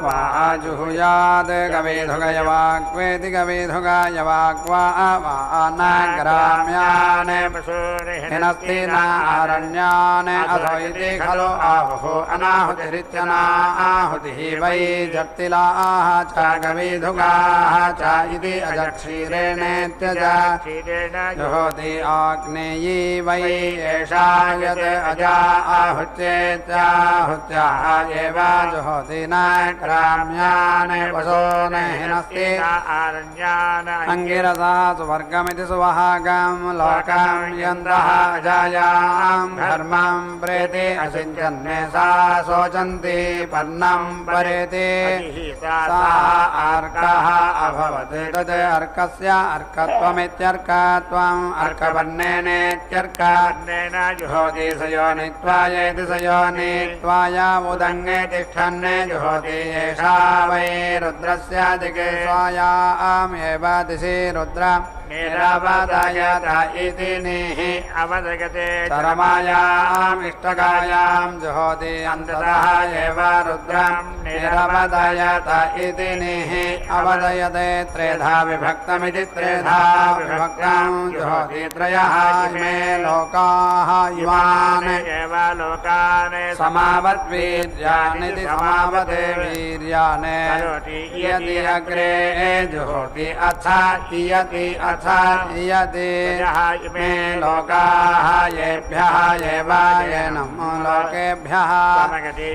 वा जुहुयात् गवेधुगयवाक्वेति गवेधुगायवाक्वा वा न ग्राम्यान् हिनस्ति न आरण्यान् अथो इति खलु आहुः अनाहुतिरित्यनाहुतिः वै जत्तिलाः च गवेधुगाः च इति अजक्षीरेणेत्यजा जुहोति आग्नेयी वै एषा यत् अजा आहुत्येत्याहुत्याः एव जुहोति न ग्राम्यान् पशून् हिनस्ति अङ्गिरसा सुवर्गमिति सुवहागं लोकं यन्तः अजायां धर्मं प्रेति असिञ्चन्ने सा शोचन्ति पर्णं परेति सा अर्कः अभवत् तत् अर्कस्य अर्कत्वमित्यर्कत्वम् अर्कवर्णेनेत्यर्कवर्णेन जुहोति सयोनित्वायेति सयोनित्वाय उदङ्गे तिष्ठन् जुहोति एषा वै रुद्रस्य दिगे स्वायामेव दिशि रुद्र निरवदयत इति निः अवदगते चरमायामिष्टकायां जुहोति अन्ततः एव रुद्रं निरवदयत इति निः अवदयते त्रेधा विभक्तमिति त्रेधा विभक्तं जुहोति त्रयः इमे लोकाः इमान् एव लोकान् समावद्वीर्यानिति समावते वीर्यान् यदि अग्रे जुहोति अथ इयति अथ इयति इमे लोकाः येभ्यः एव येनं लोकेभ्यः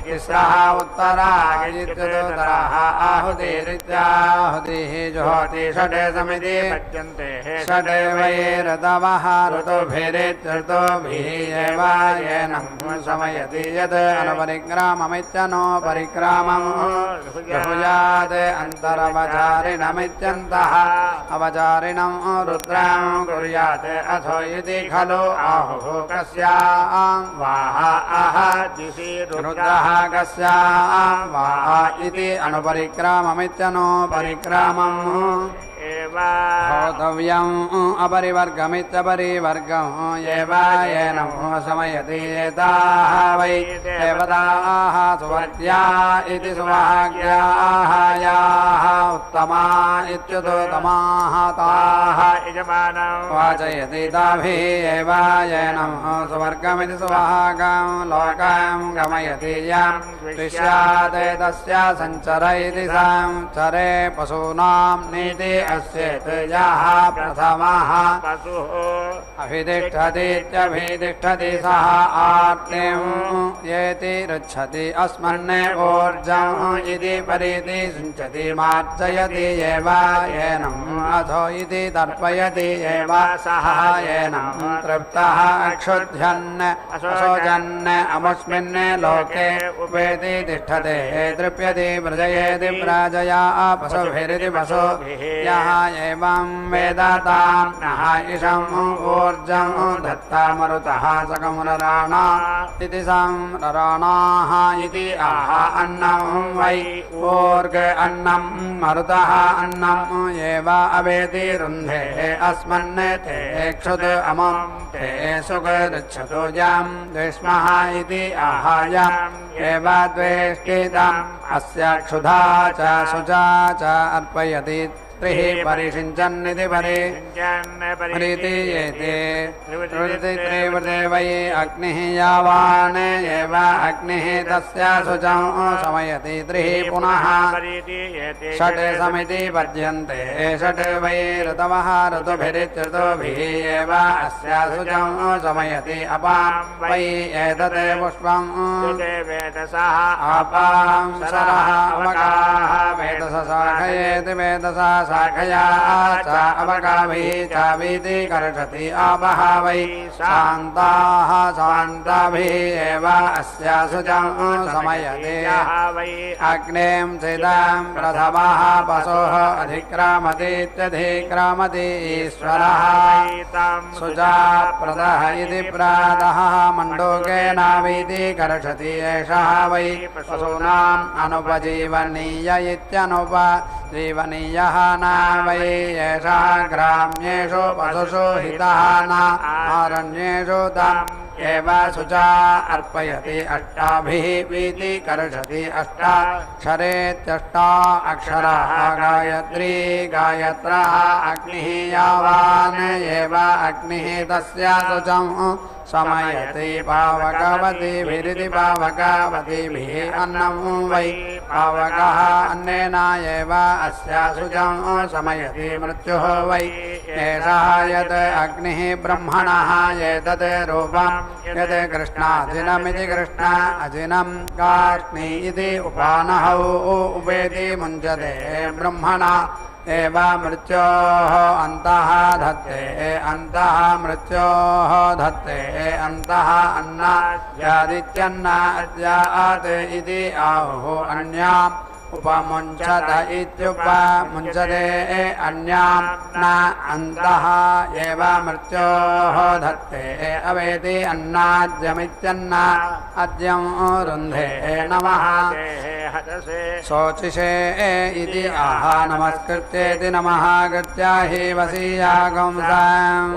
तिस्रः उत्तराः आहुतिरित्याहुतिः जुहोति षड् समिति षड् वै ऋतवः ऋतुभिरित्यऋतुभिः एव येनं समयति यत् अनुपरिक्राममित्यनो परिक्रामं जुहुयात् अन्तरवचारिणमित्यन्तः अवचारिणं रुद्रां कुर्यात् अथो इति खलु आहुः कस्यां वाह अह दिशि रुद्रः कस्यां वाह इति अनुपरिक्राममित्यनो परिक्रामम् होतव्यम् अपरिवर्गमित्यपरिवर्गम् एव येनं समयति एताः वै देवताः सुवर्ग्या इति सुभाग्याः याः उत्तमा इत्युत्तमाः ताः यजमानं वाचयति ताभिः एव येनं सुवर्गमिति सुभागं लोकं गमयति यं दृश्यात् तस्य सञ्चर इति संचरे पशूनां नीति अस्येत् यः प्रथमः पशुः अभितिष्ठतीत्यभितिष्ठति सः आर्तिं येति ऋच्छति अस्मन् ऊर्जम् इति परीति सिञ्चति मार्जयति एव येनम् अथो इति तर्पयति एव सः येनम् तृप्तः क्षुध्यन् अशोचन् अमुष्मिन् लोके उपेति तिष्ठते तृप्यति व्रजयेति व्राजया पशुभिरिति पशुभिः यः एवं वेद तां नः इषम् ऊर्जं दत्ता मरुतः सकमुनराणा इति संरराणाः इति आह अन्नं वै ऊर्ग अन्नं मरुतः अन्नं एव अवेति रुन्धे अस्मन् ते क्षुद् अमं ते सुगृच्छतु यं द्वेष्मः इति आहायम् एव द्वेष्टितम् अस्य क्षुधा च शुचा च अर्पयति त्रिः परिषिञ्चन्निति परिति येते त्रिवृते वै अग्निः यावान् एव अग्निः तस्य शुचं शमयति त्रिः पुनः षट् समिति पद्यन्ते षट् वै ऋतवः ऋतुभिरित्यऋतुभिः एव अस्य शुचं शमयति अपां वै एतत् पुष्पम् अपां शरः अवकाः वेदसशाखयेति वेदसा शाखया च अवगाभिः चावीति कर्षति आपः वै शान्ताः शान्ताभिः एव अस्या शुचं समयते अग्नें चिदां प्रथमः पशोः अधिक्रामतीत्यधिक्रामति ईश्वरः शुचा प्रदः इति प्रातः मण्डूकेनावीति कर्षति एषः वै पशूनाम् अनुपजीवनीय इत्यनुपजीवनीयः न वै एषः ग्राम्येषु पशुषु हितः न आरण्येषु तम् एव शुचा अर्पयति अष्टाभिः वीति कर्षति अष्टाक्षरेत्यष्टा अक्षराः गायत्री गायत्रः अग्निः यावान् एव अग्निः तस्य शुचं समयति पावकवतीभिरिति पावकवतीभिः अन्नं वै पावकः अन्नेन एव अस्या शुचं समयति मृत्युः वै एषः यत् अग्निः ब्रह्मणः एतत् रूपं यत् कृष्णाजिनमिति कृष्ण अजिनं कार्ष्णि इति उपानहौ उपेति मुञ्चते ब्रह्मणा एव मृत्योः अन्तः धत्ते अन्तः मृत्योः धत्ते अन्तः अन्नाद्यादित्यन्नाद्यात् इति आहुः अन्याम् उपमुञ्चत इत्युपमुञ्चते अन्यां न अन्तः एव मृत्योः धत्ते अवेति अन्नाद्यमित्यन्न अद्यं रुन्धे नमः शोचिषे इति आह नमस्कृत्येति नमः कृत्या हि वसीयागुंसाम्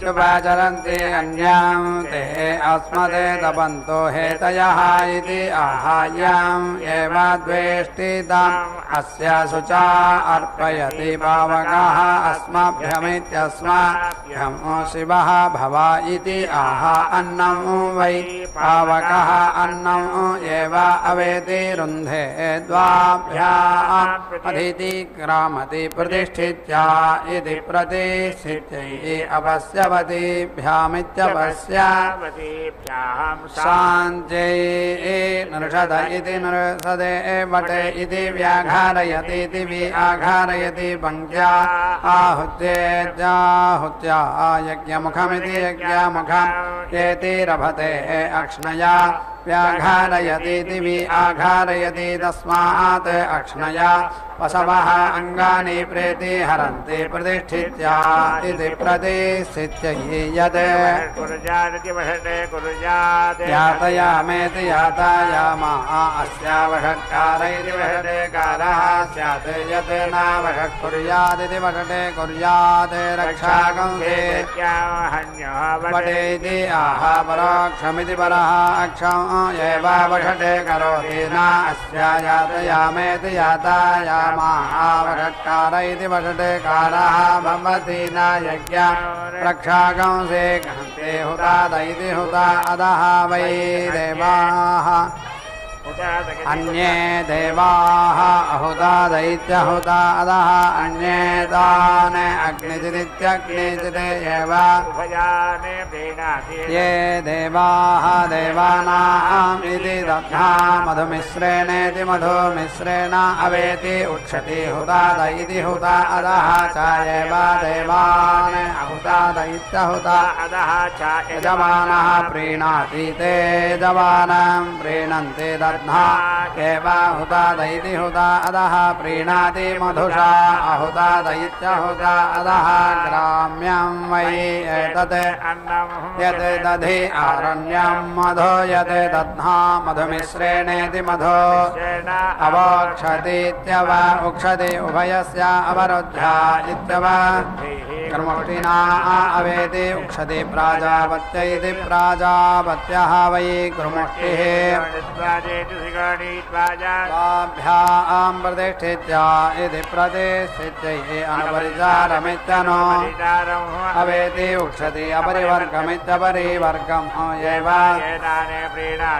उपचरन्ति अन्यां ते अस्मते तपन्तो हेतयः इति आहायाम् एव द्वेष्टितम् अस्य शुचा अर्पयति पावकः अस्मभ्यमित्यस्माभ्यं शिवः भव इति आह अन्नं वै पावकः अन्नं एव अवेति रुन्धे द्वाभ्याम् अधीति ग्रामति प्रतिष्ठित्या इति प्रतिष्ठित्यै अपश्यवतीभ्यामित्यपश्य शान्त्यै नृषद इति नृषदे वटे इति व्याघारयति इति व्याघारयति पङ्क्त्या आहुत्येत्याहुत्या यज्ञमुखमिति यज्ञमुखम् एति रभते अक्ष्णया व्याघारयतीति व्याघारयति तस्मात् अक्ष्णया पशवः अङ्गानि प्रेति हरन्ति प्रतिष्ठित्या इति प्रतिष्ठित्यै यत् यातयामेति यातायामः अस्या वषट्कार इति वषटेकारः स्यात् यत् न वषट् कुर्यादिति वषटे कुर्यात् रक्षाकंसे वटेति आह परोक्षमिति परः अक्षम् एव वषटे करोति न अस्या यातयामेति यातायामः वषट्कार इति वषटेकारः भवति न यज्ञ रक्षाकंसे घन्ते हुताद इति हुता अधः वै देवाः अन्ये देवाः अहुता दैत्यहुता अधः अन्ये तान् अग्निचिदित्यग्निचित् एव ये देवाः देवानाम् इति दग्धा मधुमिश्रेणेति मधुमिश्रेण अवेति उक्षति हुता दैति हुता अधः च एव देवान् अहुता दैत्यहुता अधः च यजमानः प्रीणाति ते यजमानं प्रीणन्ति एव हुता दैति हुता अधः प्रीणाति मधुषा अहुता दैत्यहुता अधः ग्राम्यं वै एतत् यत् दधि आरण्यं मधो यत् दध्ना मधुमिश्रेणेति मधो अवोक्षतीत्यव उक्षति उभयस्य अवरुद्ध्या इत्यव कर्मुष्टिना अवेति उक्षति प्राजापत्य इति प्राजापत्यः वै कर्मुष्टिः ताभ्यां प्रतिष्ठित्या इति प्रतिष्ठित्या इत्यये अनुपरिचारमित्यनो अवेति उक्षति अपरिवर्गमित्यपरिवर्गम् एव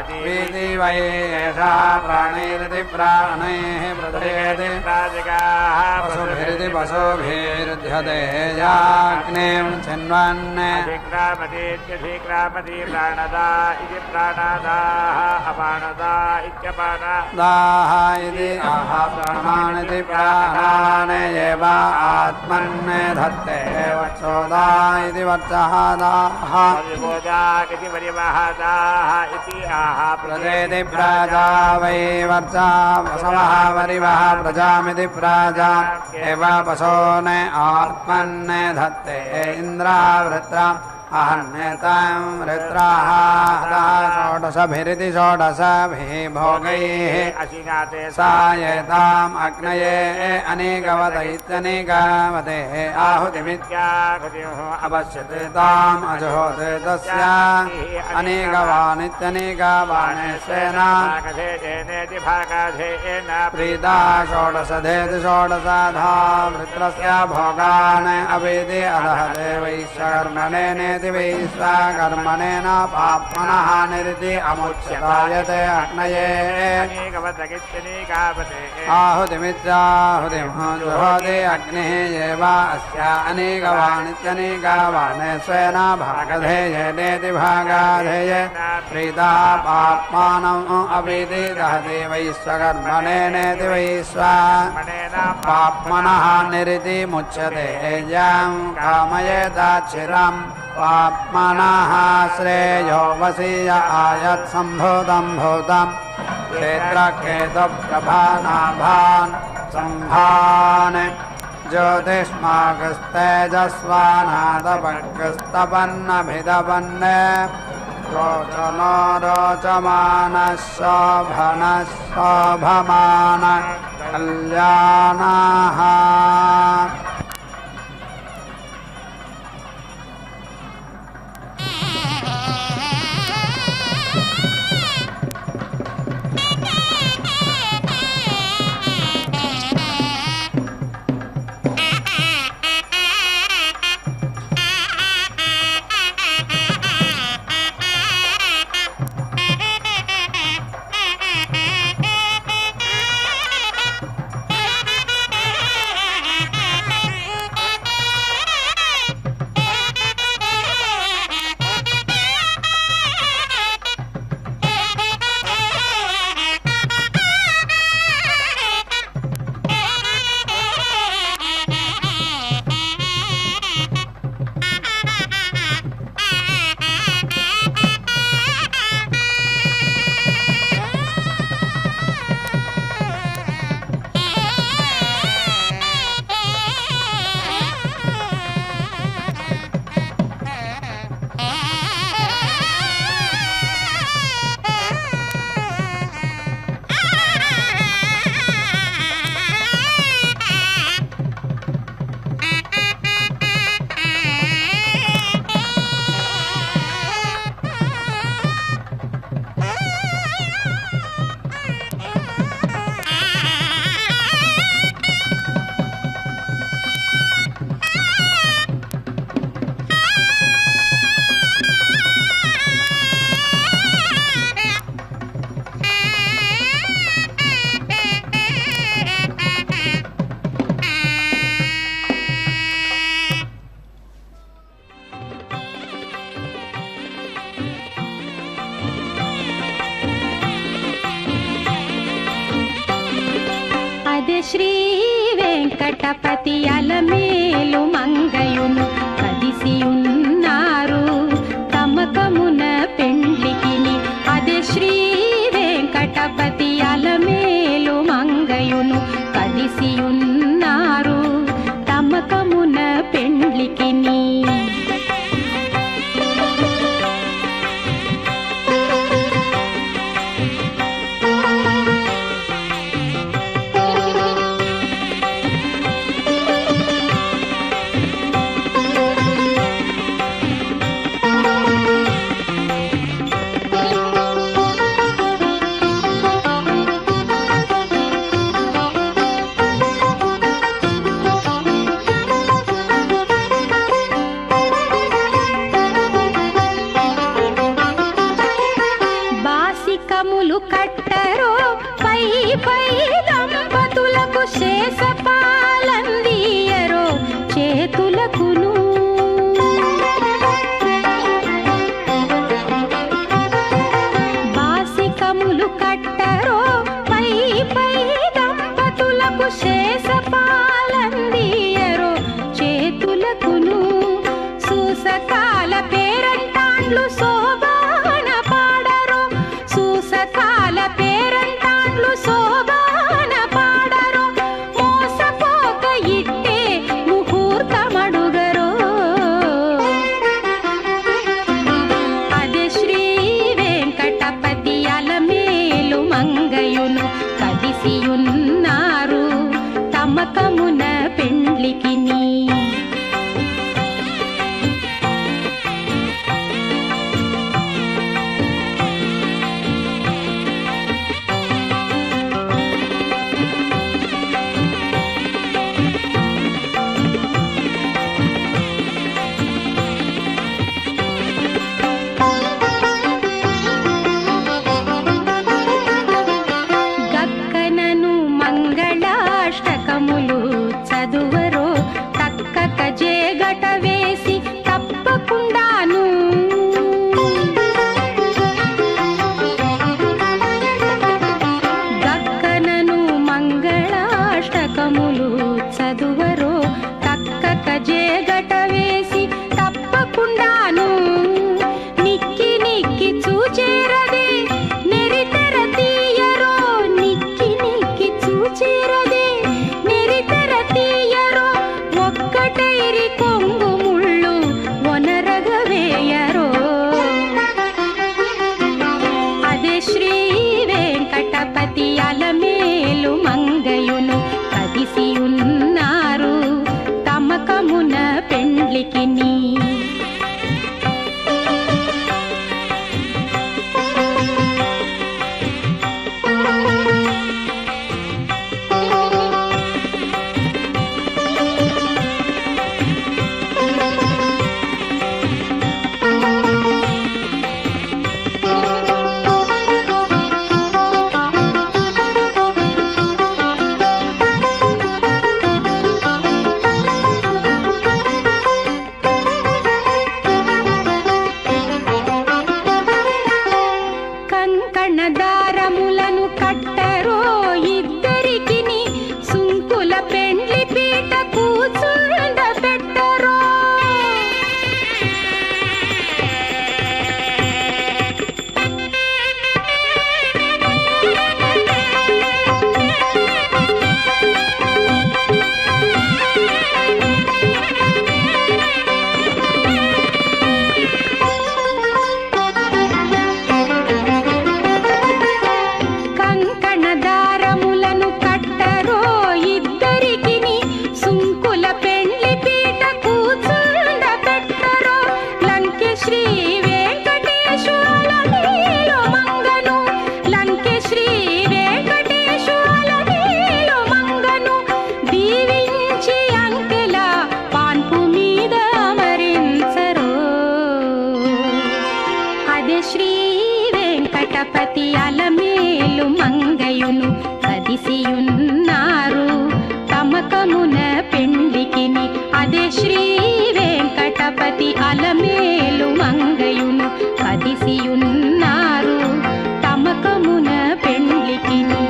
प्रीति वै एषा प्राणैरिति प्राणैः प्रदयेति पशुभिरिति पशुभिर्ध्यते याग्नें चिन्वन् शीघ्रामतीत्यशीघ्रामती प्राणदा इति प्राणादाः अपानदा इत्यपाना दाः इति आह प्राणानिति प्राणान् एव आत्मन् धत्ते वक्षोदा इति वर्चः दाः परिबोधा इति परिवहदाः इति आह प्रजेति प्राजा वै वर्चा वसवः वरिवः प्रजामिति प्राजा एव पशोन् आत्मन् धत्ते इन्द्रावृत्रा अहन्नेतां वृत्राः षोडशभिरिति षोडशभिः भोगैः अशिनाते सायताम् अग्नये अनेकवत इत्यनेकवते आहुतिमित्याहुतिः अपश्यते ताम् अजहोते तस्य अनेकवानित्यनेकवाणे स्वेन प्रीता षोडशधेति षोडशधा वृत्रस्य भोगान् अवेदि अधः देवैश्वकर्मणेन विश्वकर्मणेन पाप्मनः निरिति अमुच्यतायते अग्नये आहुतिमित्याहुतिमहोति अग्निः एव अस्य अनेकवानित्यनेकवान् स्वेन भागधेयेति भागाधेये प्रीता पाप्मानम् अवेदि दहति वैश्वकर्मणेनेति पाप्मनः निरिति मुच्यते यं कामयेदाच्छिरम् पाप्मनः श्रेयो वसीय आयत्सम्भूतं भूतं क्षेत्रकेतुप्रभानाभान् सम्भान् ज्योतिष्मागस्तेजस्वानादपग्रस्तपन्नभिदपन् रोचनो रोचमानः शोभनः शोभमान कल्याणः శ్రీ వెంకటపతి అలమేలు మంగయును కదిసియున్నారు తమకమున పెండ్లికిని అదే శ్రీ వెంకటపతి అలమేలు మంగయును కదిసియున్నారు తమకమున పెండ్లికిని పేరంటాండ్లు శోభాన పాడరో సూసకాల పేరంటాండ్లు శోభాన పాడరో మోసపోక ఇట్టే ముహూర్తమడుగరో అదే శ్రీ వెంకటపతి అలమేలు మంగయును కదిసియున్నారు తమకమున పెండ్లికిని గక్కనను మంగళాష్టకములు చదువరో తక్కక జేగట వేసి తప్పకుండాను గక్కనను మంగళాష్టకములు చదువరో తక్కక జేగట వేసి తప్పకుండాను నిక్కి నిక్కి చూచేరదే నెరితెర తీయరో నిక్కి నిక్కి చూచేరదే నెరితెర తీయరో ఒక్కటైరి కొంగు ముళ్ళు ఒనరగ వేయరో అదే శ్రీ వెంకటపతి అలమేలు మంగయును కదిసియున్నారు తమకమున పెండ్లికిని కంకణ దారములను కట్టరో ఇద్దరికిని సుంకుల పెండ్లి పీట కూచుండ పెట్టరో కంకణ దారములను కట్టరో ఇద్దరికిని సుంకుల పెండ్లి పీట కూచుండ పెట్టరో లంకె శ్రీ వెంకటేశ్వర నీలో మంగను లంకె శ్రీ వెంకటేశ్వర నీలో మంగను దీవించి అంకెల పాన్పు మీద అమరించరో అదే శ్రీ వెంకటపతి అలమేలు మంగయును కదిసియున్నారు తమకమున పెండ్లికిని అదే శ్రీ వెంకటపతి అలమేలు మంగయును కదిసియున్నారు తమకమున పెండ్లికిని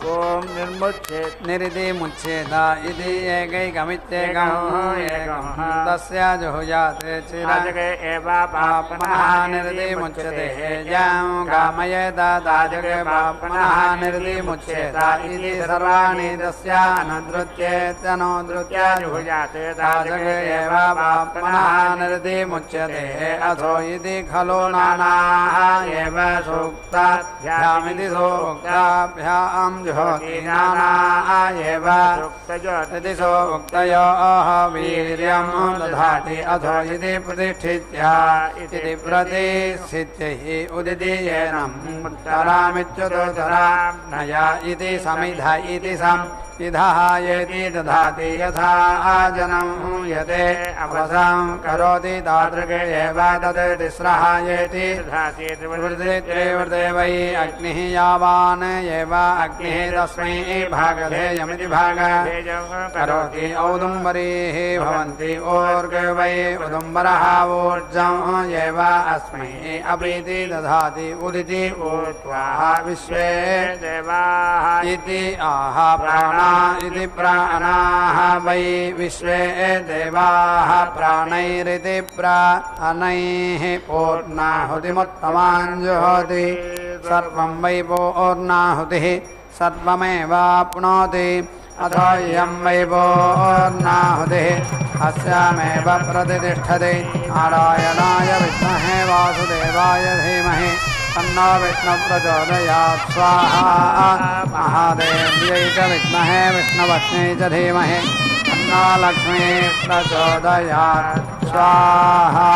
ఓం నిర్ముచ్చేత్ निरिति मुच्येत इति एकैकमित्येकम् एकम् तस्य जुहुयाते రాజకే ఏవ पुनः निरिति मुच्यते यं कामयेत ताजके पुनः निरिति मुच्येत इति सर्वाणि तस्य अनुद्रुत्येत्यनुद्रुत्य जुहुयाते ताजके एव पुनः निरिति मुच्यते अथो इति खलु नानाः एव सूक्ताभ्यामिति सूक्ताभ्यां जुहोति नानाः एव इति सूक्तयोः वीर्यं दधाति अथो इति प्रतिष्ठित्य इति प्रतिष्ठित्यैः उदितीयेनं तरामित्युदुतरां नया इति समिध इति संविधायेति दधाति यथा जनं यते अवसां करोति तादृके एव तत् तिस्रहायेति त्रिवृते वै अग्निः यावान् एव अग्निः तस्मै भागधेयमिति भाग करोति औदुम्बरीः भवन्ति ऊर्गे वै उदुम्बरः ऊर्जम् एव अस्मै अपीति दधाति उदिति ऊर्ध्वाः विश्वे देवाः इति आह प्राणा इति प्राणाः वै विश्वे देवाः प्राणैरिति प्राणैः पूर्णाहुतिमुत्तमान् जुहोति सर्वं वै पूर्णाहुतिः सर्वमेवाप्नोति अथो इयं वै पूर्णाहुतिः अस्यामेव प्रतिष्ठति नारायणाय विद्महे वासुदेवाय धीमहि तन्नो विष्णुप्रचोदयात् स्वाहा महादेव्यै च विद्महे विष्णुपत्न्यै च धीमहि तन्नो लक्ष्मी प्रचोदयात् स्वाहा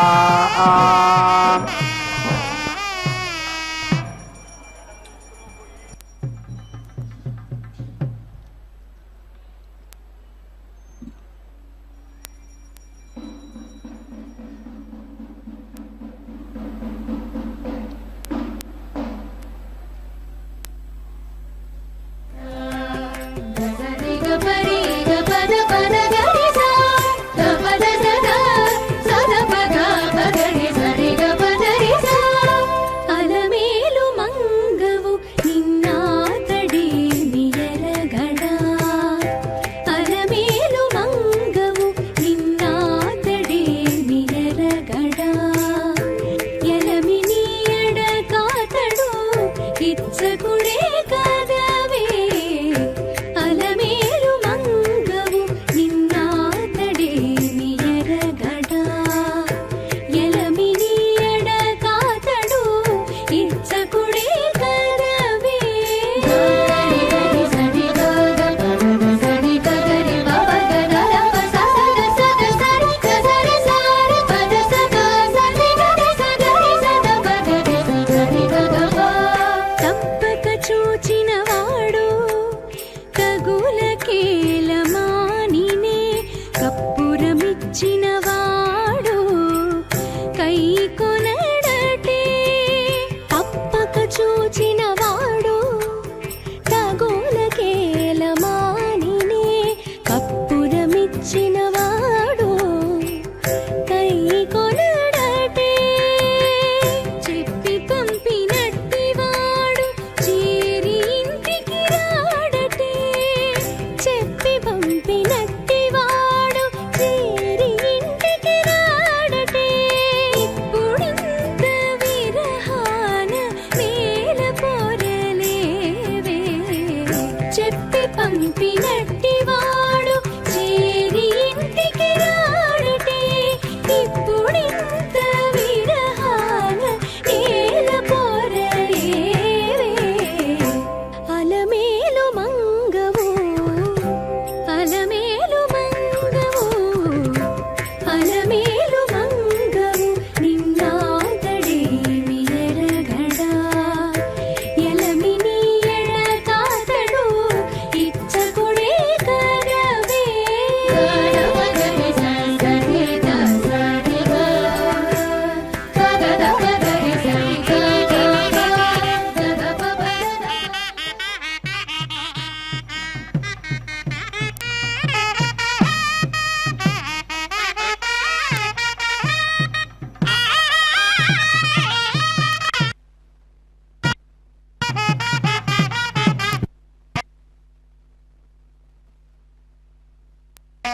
ಕೊಡೆ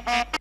ॐ